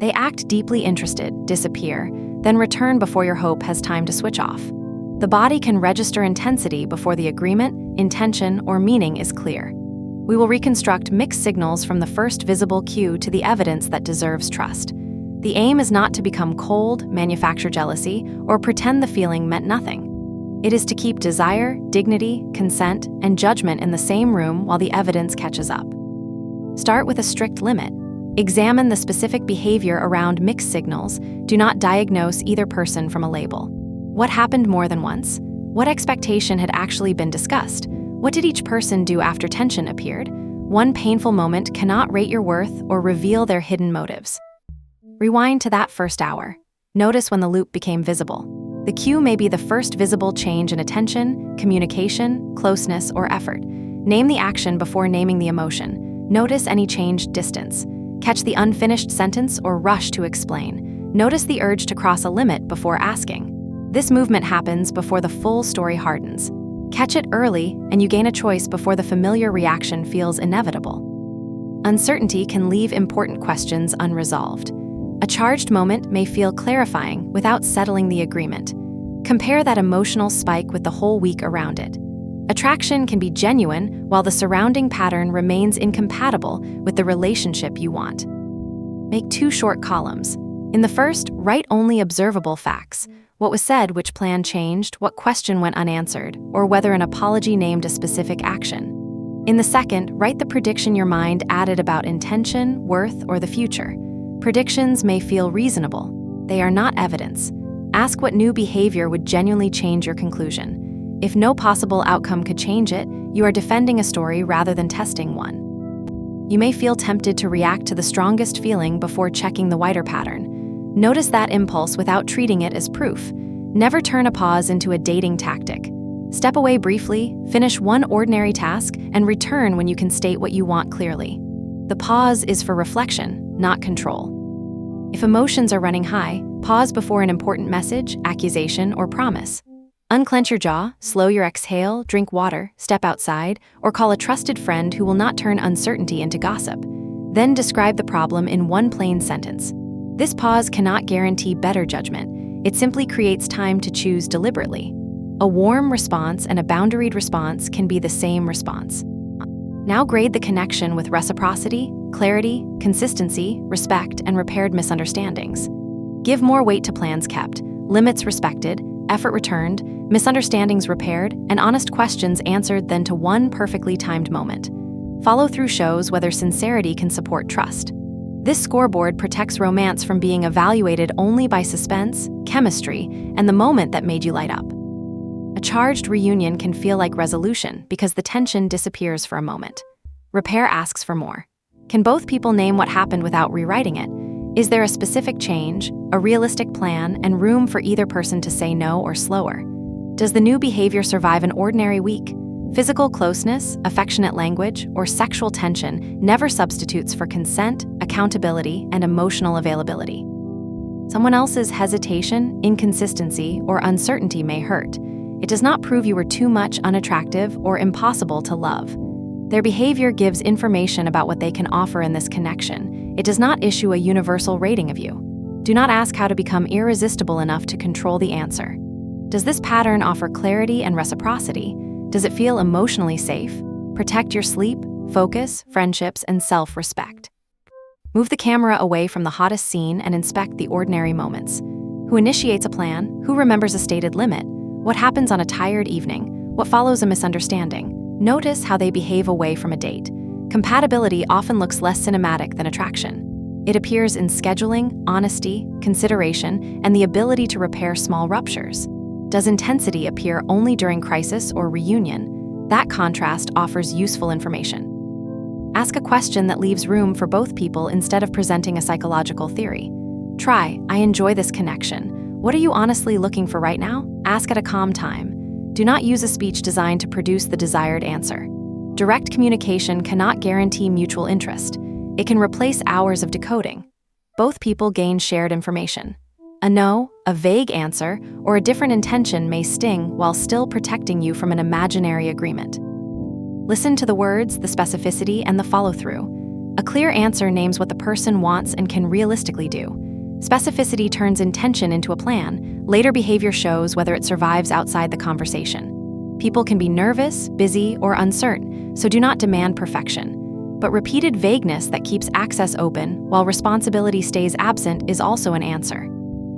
They act deeply interested, disappear, then return before your hope has time to switch off. The body can register intensity before the agreement, intention, or meaning is clear. We will reconstruct mixed signals from the first visible cue to the evidence that deserves trust. The aim is not to become cold, manufacture jealousy, or pretend the feeling meant nothing. It is to keep desire, dignity, consent, and judgment in the same room while the evidence catches up. Start with a strict limit. Examine the specific behavior around mixed signals. Do not diagnose either person from a label. What happened more than once? What expectation had actually been discussed? What did each person do after tension appeared? One painful moment cannot rate your worth or reveal their hidden motives. Rewind to that first hour. Notice when the loop became visible. The cue may be the first visible change in attention, communication, closeness, or effort. Name the action before naming the emotion. Notice any changed distance. Catch the unfinished sentence or rush to explain. Notice the urge to cross a limit before asking. This movement happens before the full story hardens. Catch it early, and you gain a choice before the familiar reaction feels inevitable. Uncertainty can leave important questions unresolved. A charged moment may feel clarifying without settling the agreement. Compare that emotional spike with the whole week around it. Attraction can be genuine while the surrounding pattern remains incompatible with the relationship you want. Make 2 short columns. In the first, write only observable facts. What was said, which plan changed, what question went unanswered, or whether an apology named a specific action. In the second, write the prediction your mind added about intention, worth, or the future. Predictions may feel reasonable. They are not evidence. Ask what new behavior would genuinely change your conclusion. If no possible outcome could change it, you are defending a story rather than testing one. You may feel tempted to react to the strongest feeling before checking the wider pattern. Notice that impulse without treating it as proof. Never turn a pause into a dating tactic. Step away briefly, finish one ordinary task, and return when you can state what you want clearly. The pause is for reflection, not control. If emotions are running high, pause before an important message, accusation, or promise. Unclench your jaw, slow your exhale, drink water, step outside, or call a trusted friend who will not turn uncertainty into gossip. Then describe the problem in one plain sentence. This pause cannot guarantee better judgment. It simply creates time to choose deliberately. A warm response and a boundaried response can be the same response. Now grade the connection with reciprocity, clarity, consistency, respect, and repaired misunderstandings. Give more weight to plans kept, limits respected, effort returned, misunderstandings repaired, and honest questions answered than to one perfectly timed moment. Follow through shows whether sincerity can support trust. This scoreboard protects romance from being evaluated only by suspense, chemistry, and the moment that made you light up. A charged reunion can feel like resolution because the tension disappears for a moment. Repair asks for more. Can both people name what happened without rewriting it? Is there a specific change, a realistic plan, and room for either person to say no or slower? Does the new behavior survive an ordinary week? Physical closeness, affectionate language, or sexual tension never substitutes for consent, accountability, and emotional availability. Someone else's hesitation, inconsistency, or uncertainty may hurt. It does not prove you were too much, unattractive, or impossible to love. Their behavior gives information about what they can offer in this connection. It does not issue a universal rating of you. Do not ask how to become irresistible enough to control the answer. Does this pattern offer clarity and reciprocity? Does it feel emotionally safe? Protect your sleep, focus, friendships, and self-respect. Move the camera away from the hottest scene and inspect the ordinary moments. Who initiates a plan? Who remembers a stated limit? What happens on a tired evening? What follows a misunderstanding? Notice how they behave away from a date. Compatibility often looks less cinematic than attraction. It appears in scheduling, honesty, consideration, and the ability to repair small ruptures. Does intensity appear only during crisis or reunion? That contrast offers useful information. Ask a question that leaves room for both people instead of presenting a psychological theory. Try, I enjoy this connection. What are you honestly looking for right now? Ask at a calm time. Do not use a speech designed to produce the desired answer. Direct communication cannot guarantee mutual interest. It can replace hours of decoding. Both people gain shared information. A no, a vague answer, or a different intention may sting while still protecting you from an imaginary agreement. Listen to the words, the specificity, and the follow-through. A clear answer names what the person wants and can realistically do. Specificity turns intention into a plan. Later behavior shows whether it survives outside the conversation. People can be nervous, busy, or uncertain, so do not demand perfection. But repeated vagueness that keeps access open while responsibility stays absent is also an answer.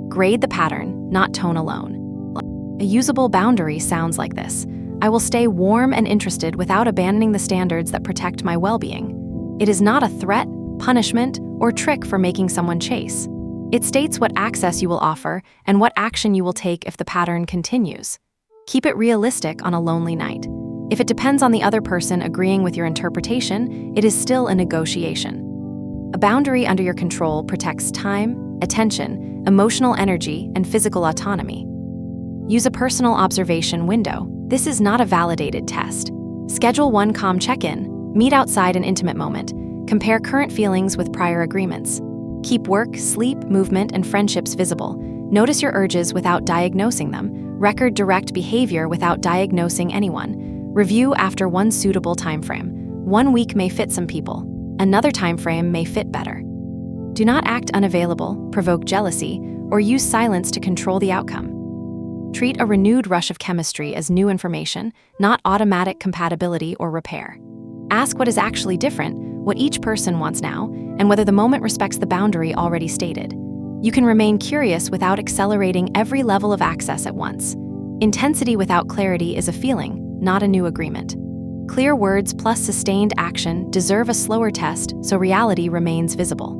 Grade the pattern, not tone alone. A usable boundary sounds like this. I will stay warm and interested without abandoning the standards that protect my well-being. It is not a threat, punishment, or trick for making someone chase. It states what access you will offer and what action you will take if the pattern continues. Keep it realistic on a lonely night. If it depends on the other person agreeing with your interpretation, it is still a negotiation. A boundary under your control protects time, attention, emotional energy, and physical autonomy. Use a personal observation window. This is not a validated test. Schedule one calm check-in, meet outside an intimate moment, compare current feelings with prior agreements. Keep work, sleep, movement, and friendships visible. Notice your urges without diagnosing them. Record direct behavior without diagnosing anyone. Review after one suitable timeframe. 1 week may fit some people. Another timeframe may fit better. Do not act unavailable, provoke jealousy, or use silence to control the outcome. Treat a renewed rush of chemistry as new information, not automatic compatibility or repair. Ask what is actually different, what each person wants now, and whether the moment respects the boundary already stated. You can remain curious without accelerating every level of access at once. Intensity without clarity is a feeling, not a new agreement. Clear words plus sustained action deserve a slower test so reality remains visible.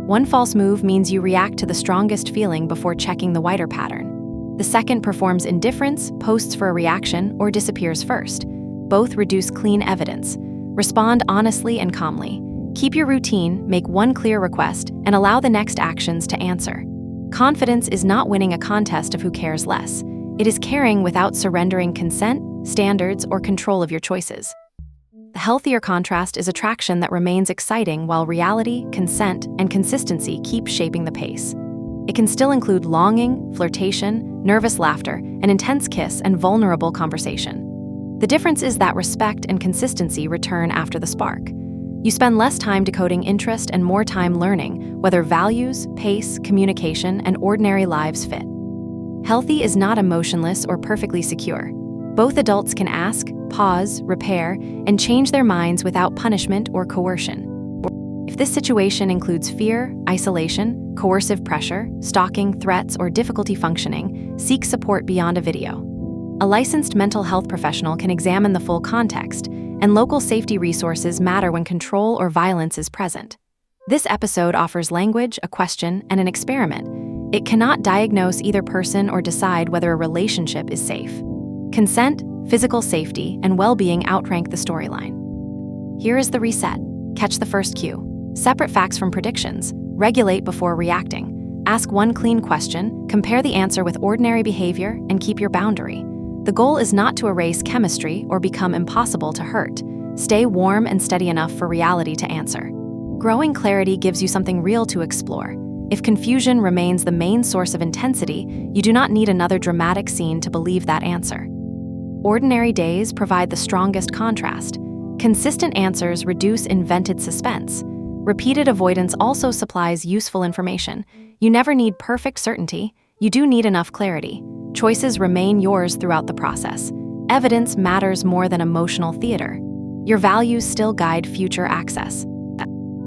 One false move means you react to the strongest feeling before checking the wider pattern. The second performs indifference, posts for a reaction, or disappears first. Both reduce clean evidence. Respond honestly and calmly. Keep your routine, make one clear request, and allow the next actions to answer. Confidence is not winning a contest of who cares less. It is caring without surrendering consent, standards, or control of your choices. The healthier contrast is attraction that remains exciting while reality, consent, and consistency keep shaping the pace. It can still include longing, flirtation, nervous laughter, an intense kiss, and vulnerable conversation. The difference is that respect and consistency return after the spark. You spend less time decoding interest and more time learning whether values, pace, communication, and ordinary lives fit. Healthy is not emotionless or perfectly secure. Both adults can ask, pause, repair, and change their minds without punishment or coercion. If this situation includes fear, isolation, coercive pressure, stalking, threats, or difficulty functioning, seek support beyond a video. A licensed mental health professional can examine the full context, and local safety resources matter when control or violence is present. This episode offers language, a question, and an experiment. It cannot diagnose either person or decide whether a relationship is safe. Consent, physical safety, and well-being outrank the storyline. Here is the reset. Catch the first cue. Separate facts from predictions. Regulate before reacting. Ask one clean question, compare the answer with ordinary behavior, and keep your boundary. The goal is not to erase chemistry or become impossible to hurt. Stay warm and steady enough for reality to answer. Growing clarity gives you something real to explore. If confusion remains the main source of intensity, you do not need another dramatic scene to believe that answer. Ordinary days provide the strongest contrast. Consistent answers reduce invented suspense. Repeated avoidance also supplies useful information. You never need perfect certainty. You do need enough clarity. Choices remain yours throughout the process. Evidence matters more than emotional theater. Your values still guide future access.